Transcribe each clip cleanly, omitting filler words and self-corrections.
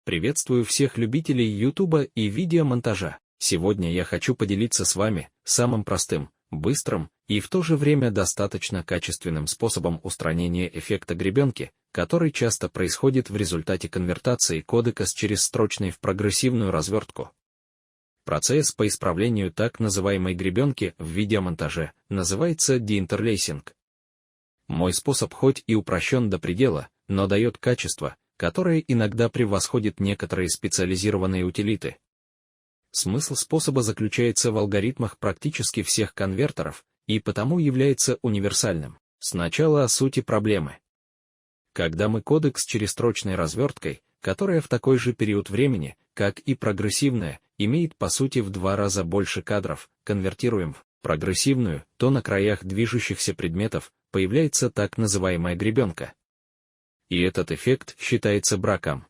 Приветствую всех любителей Ютуба и видеомонтажа. Сегодня я хочу поделиться с вами самым простым, быстрым и в то же время достаточно качественным способом устранения эффекта гребенки, который часто происходит в результате конвертации кодека с черезстрочной в прогрессивную развертку. Процесс по исправлению так называемой гребенки в видеомонтаже называется деинтерлейсинг. Мой способ хоть и упрощен до предела, но дает качество, которое иногда превосходит некоторые специализированные утилиты. Смысл способа заключается в алгоритмах практически всех конвертеров и потому является универсальным. Сначала о сути проблемы. Когда мы кодек с черезстрочной разверткой, которая в такой же период времени, как и прогрессивная, имеет по сути в 2 раза больше кадров, конвертируем в прогрессивную, то на краях движущихся предметов появляется так называемая гребенка. И этот эффект считается браком.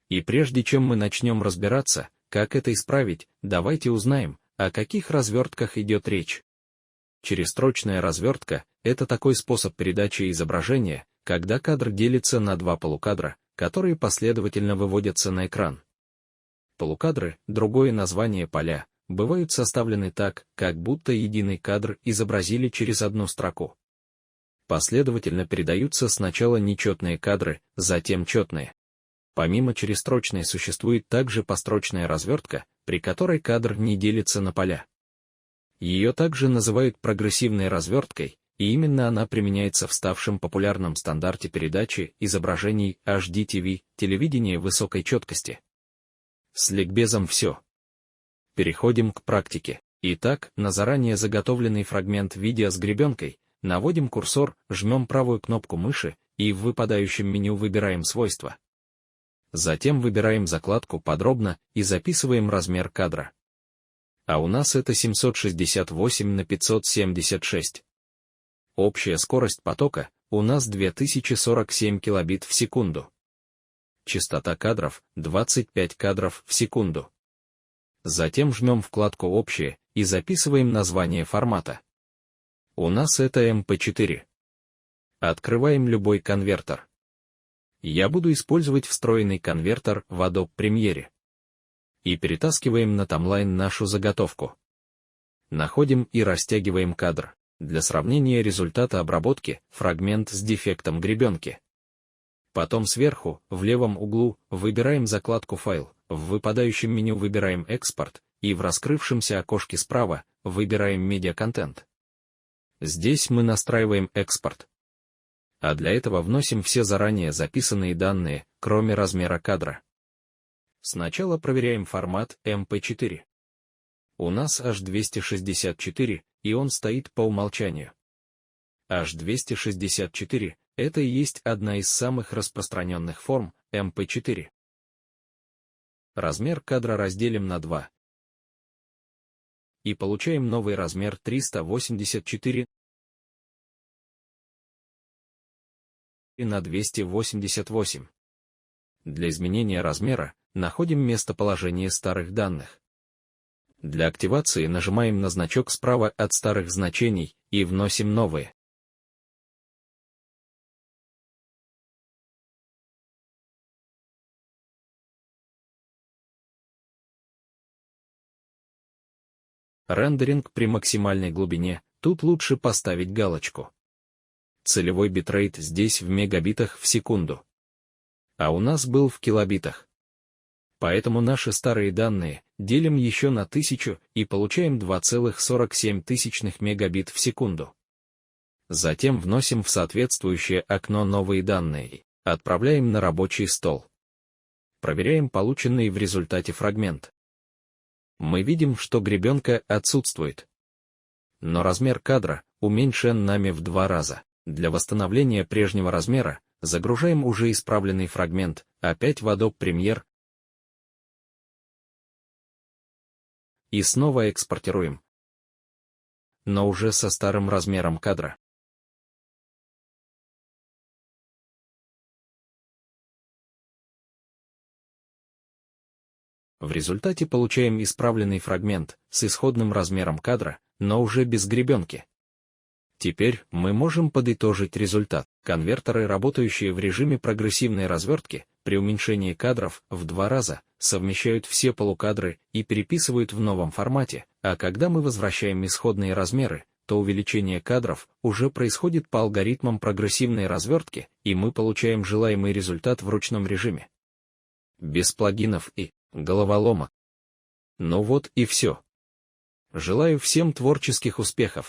И прежде чем мы начнем разбираться, как это исправить, давайте узнаем, о каких развертках идет речь. Черезстрочная развертка — это такой способ передачи изображения, когда кадр делится на 2 полукадра, которые последовательно выводятся на экран. Полукадры, другое название поля, бывают составлены так, как будто единый кадр изобразили через одну строку. Последовательно передаются сначала нечетные кадры, затем четные. Помимо черезстрочной существует также построчная развертка, при которой кадр не делится на поля. Ее также называют прогрессивной разверткой, и именно она применяется в ставшем популярном стандарте передачи изображений HDTV, телевидение высокой четкости. С ликбезом все. Переходим к практике. Итак, на заранее заготовленный фрагмент видео с гребенкой наводим курсор, жмем правую кнопку мыши и в выпадающем меню выбираем свойства. Затем выбираем закладку «Подробно» и записываем размер кадра. А у нас это 768 на 576. Общая скорость потока у нас 2047 килобит в секунду. Частота кадров 25 кадров в секунду. Затем жмем вкладку «Общее» и записываем название формата. У нас это MP4. Открываем любой конвертер. Я буду использовать встроенный конвертер в Adobe Premiere. И перетаскиваем на таймлайн нашу заготовку. Находим и растягиваем кадр. Для сравнения результата обработки фрагмент с дефектом гребенки. Потом сверху, в левом углу, выбираем закладку «Файл», в выпадающем меню выбираем «Экспорт» и в раскрывшемся окошке справа выбираем «Медиаконтент». Здесь мы настраиваем экспорт. А для этого вносим все заранее записанные данные, кроме размера кадра. Сначала проверяем формат MP4. У нас H264, и он стоит по умолчанию. H264 — это и есть одна из самых распространенных форм MP4. Размер кадра разделим на 2. И получаем новый размер 384 на 288. Для изменения размера находим местоположение старых данных. Для активации нажимаем на значок справа от старых значений и вносим новые. Рендеринг при максимальной глубине, тут лучше поставить галочку. Целевой битрейт здесь в мегабитах в секунду. А у нас был в килобитах. Поэтому наши старые данные делим еще на 1000 и получаем 2,47 мегабит в секунду. Затем вносим в соответствующее окно новые данные, отправляем на рабочий стол. Проверяем полученный в результате фрагмент. Мы видим, что гребенка отсутствует. Но размер кадра уменьшен нами в 2 раза. Для восстановления прежнего размера загружаем уже исправленный фрагмент, опять в Adobe Premiere, и снова экспортируем, но уже со старым размером кадра. В результате получаем исправленный фрагмент с исходным размером кадра, но уже без гребенки. Теперь мы можем подытожить результат. Конвертеры, работающие в режиме прогрессивной развертки, при уменьшении кадров в 2 раза, совмещают все полукадры и переписывают в новом формате, а когда мы возвращаем исходные размеры, то увеличение кадров уже происходит по алгоритмам прогрессивной развертки, и мы получаем желаемый результат в ручном режиме. Без плагинов и головоломок. Ну вот и все. Желаю всем творческих успехов.